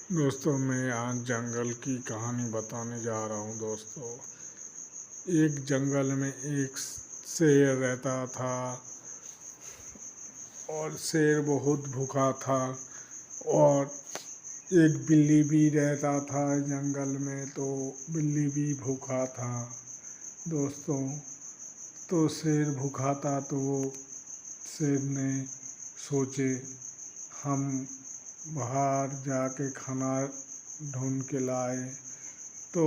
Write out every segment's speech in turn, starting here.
दोस्तों, मैं आज जंगल की कहानी बताने जा रहा हूँ। दोस्तों, एक जंगल में एक शेर रहता था और शेर बहुत भूखा था। और एक बिल्ली भी रहता था जंगल में, तो बिल्ली भी भूखा था। दोस्तों, तो शेर भूखा था, तो वो शेर ने सोचे हम बाहर जाके खाना ढूंढ के लाए। तो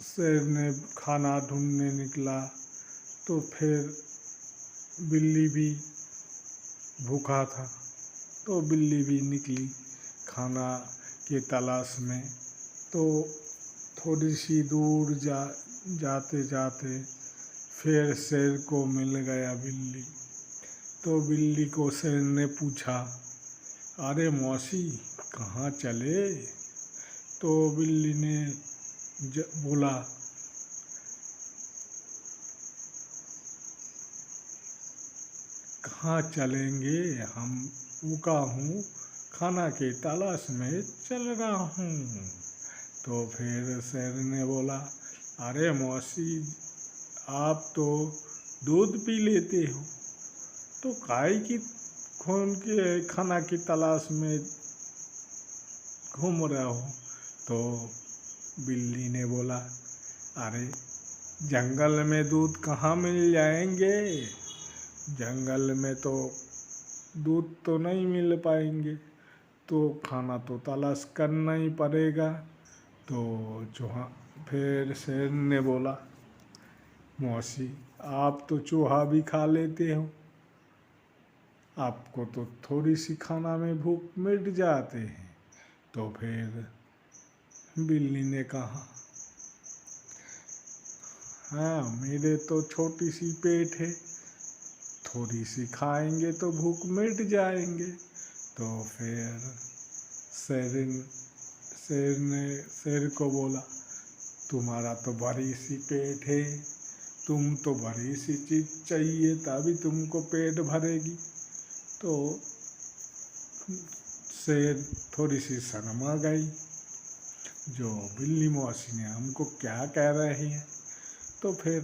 शेर ने खाना ढूंढने निकला, तो फिर बिल्ली भी भूखा था, तो बिल्ली भी निकली खाना के तलाश में। तो थोड़ी सी दूर जाते जाते फिर शेर को मिल गया बिल्ली। तो बिल्ली को शेर ने पूछा, अरे मौसी, कहाँ चले? तो बिल्ली ने बोला, कहाँ चलेंगे, हम भूखा हूँ, खाना के तलाश में चल रहा हूँ। तो फिर शेर ने बोला, अरे मौसी, आप तो दूध पी लेते हो, तो काहे की खून के खाना की तलाश में घूम रहे हो? तो बिल्ली ने बोला, अरे जंगल में दूध कहाँ मिल जाएंगे, जंगल में तो दूध तो नहीं मिल पाएंगे, तो खाना तो तलाश करना ही पड़ेगा। तो चूहा फिर शेर ने बोला, मौसी, आप तो चूहा भी खा लेते हो, आपको तो थोड़ी सी खाना में भूख मिट जाते हैं। तो फिर बिल्ली ने कहा, हाँ, मेरे तो छोटी सी पेट है, थोड़ी सी खाएंगे तो भूख मिट जाएंगे। तो फिर शेर शेर को बोला, तुम्हारा तो बड़ी सी पेट है, तुम तो बड़ी सी चीज चाहिए तभी तुमको पेट भरेगी। तो शेर थोड़ी सी शर्मा गई, जो बिल्ली मौसी ने हमको क्या कह रही है। तो फिर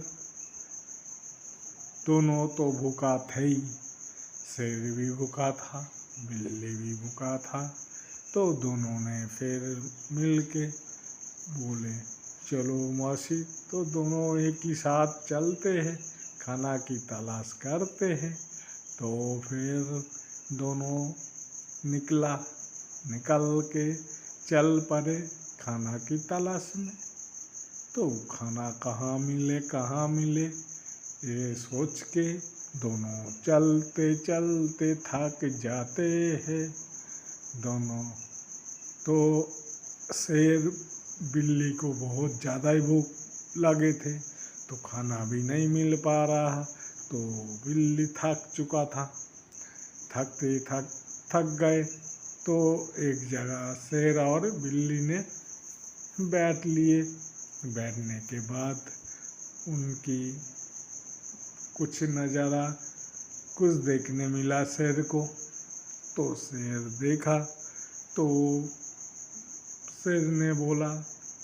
दोनों तो भूखा थे ही, शेर भी भूखा था, बिल्ली भी भूखा था। तो दोनों ने फिर मिल के बोले, चलो मौसी, तो दोनों एक ही साथ चलते हैं, खाना की तलाश करते हैं। तो फिर दोनों निकल के चल पड़े खाना की तलाश में। तो खाना कहाँ मिले ये सोच के दोनों चलते चलते थक जाते हैं दोनों। तो शेर बिल्ली को बहुत ज़्यादा ही भूख लगे थे, तो खाना भी नहीं मिल पा रहा। तो बिल्ली थक चुका था, थक गए। तो एक जगह शेर और बिल्ली ने बैठ लिए। बैठने के बाद उनकी कुछ देखने मिला शेर को। तो शेर देखा, तो शेर ने बोला,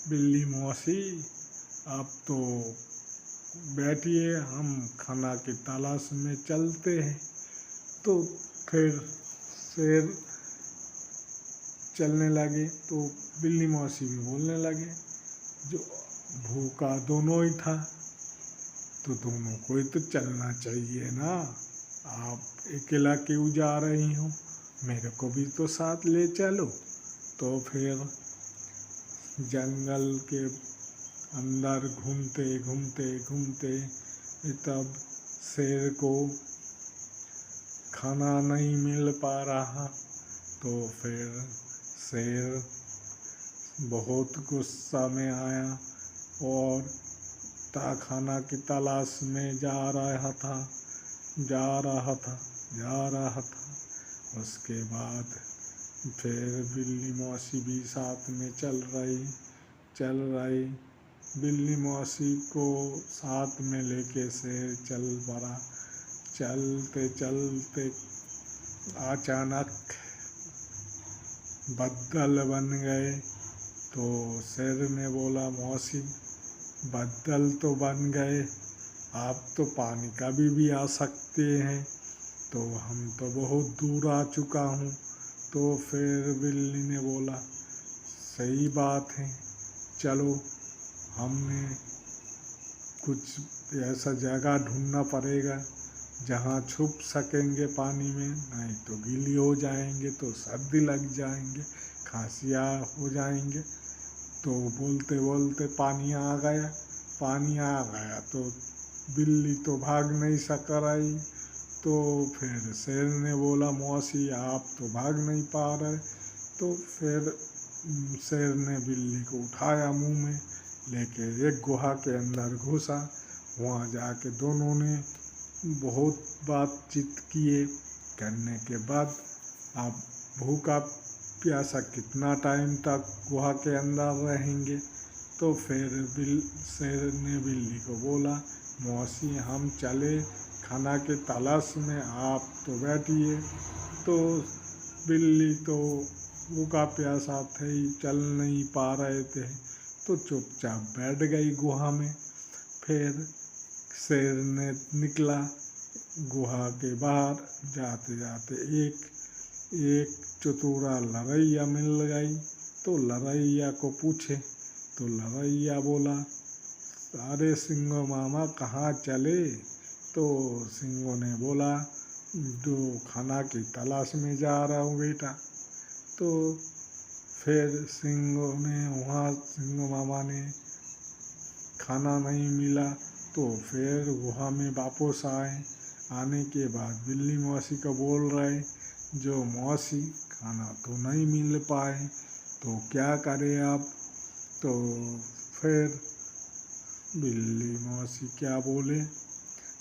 बिल्ली मौसी, आप तो बैठिए, हम खाना की तलाश में चलते हैं। तो फिर शेर चलने लगे, तो बिल्ली मौसी भी बोलने लगे, जो भूखा दोनों ही था, तो दोनों को ही तो चलना चाहिए ना, आप अकेला क्यों जा रही हो, मेरे को भी तो साथ ले चलो। तो फिर जंगल के अंदर घूमते तब शेर को खाना नहीं मिल पा रहा। तो फिर शेर बहुत गुस्सा में आया और खाना की तलाश में जा रहा था। उसके बाद फिर बिल्ली मौसी भी साथ में चल रही। बिल्ली मौसी को साथ में लेके शेर चल पड़ा। चलते चलते अचानक बद्दल बन गए। तो शेर ने बोला मौसी बद्दल तो बन गए, आप तो पानी कभी भी आ सकते हैं, तो हम तो बहुत दूर आ चुका हूँ। तो फिर बिल्ली ने बोला सही बात है, चलो हमने कुछ ऐसा जगह ढूंढना पड़ेगा जहाँ छुप सकेंगे पानी में, नहीं तो गीली हो जाएंगे, तो सर्दी लग जाएंगे, खांसियाँ हो जाएंगे। तो बोलते बोलते पानी आ गया। पानी आ गया तो बिल्ली तो भाग नहीं सक रही। तो फिर शेर ने बोला मौसी आप तो भाग नहीं पा रहे। तो फिर शेर ने बिल्ली को उठाया मुंह में लेके एक गुहा के अंदर घुसा। वहाँ जाके दोनों ने बहुत बातचीत किए। करने के बाद आप भूखा प्यासा कितना टाइम तक गुहा के अंदर रहेंगे। तो फिर शेर ने बिल्ली को बोला मौसी हम चले खाना के तलाश में, आप तो बैठिए। तो बिल्ली तो भूखा प्यासा थे, चल नहीं पा रहे थे, तो चुपचाप बैठ गई गुहा में। फिर शेर ने निकला गुहा के बाहर, जाते जाते एक चतुरा लड़ैया मिल गई। तो लड़ैया को पूछे तो लड़ैया बोला अरे सिंगो मामा कहाँ चले। तो सिंगो ने बोला जो खाना की तलाश में जा रहा हूँ बेटा। तो फिर सिंगो मामा ने खाना नहीं मिला, तो फिर गुहा में वापस आए। आने के बाद बिल्ली मौसी को बोल रहे जो मौसी खाना तो नहीं मिल पाए, तो क्या करें आप। तो फिर बिल्ली मौसी क्या बोले,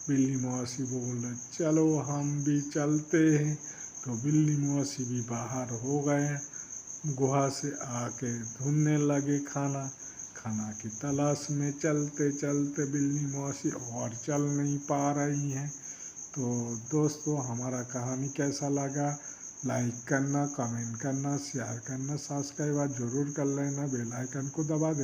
बिल्ली मौसी बोले चलो हम भी चलते हैं। तो बिल्ली मौसी भी बाहर हो गए, गुहा से आके ढूंढने लगे खाना की तलाश में। चलते चलते बिल्ली मौसी और चल नहीं पा रही हैं। तो दोस्तों हमारा कहानी कैसा लगा लाइक करना, कमेंट करना, शेयर करना, सब्सक्राइब जरूर कर लेना, बेल आइकन को दबा देना।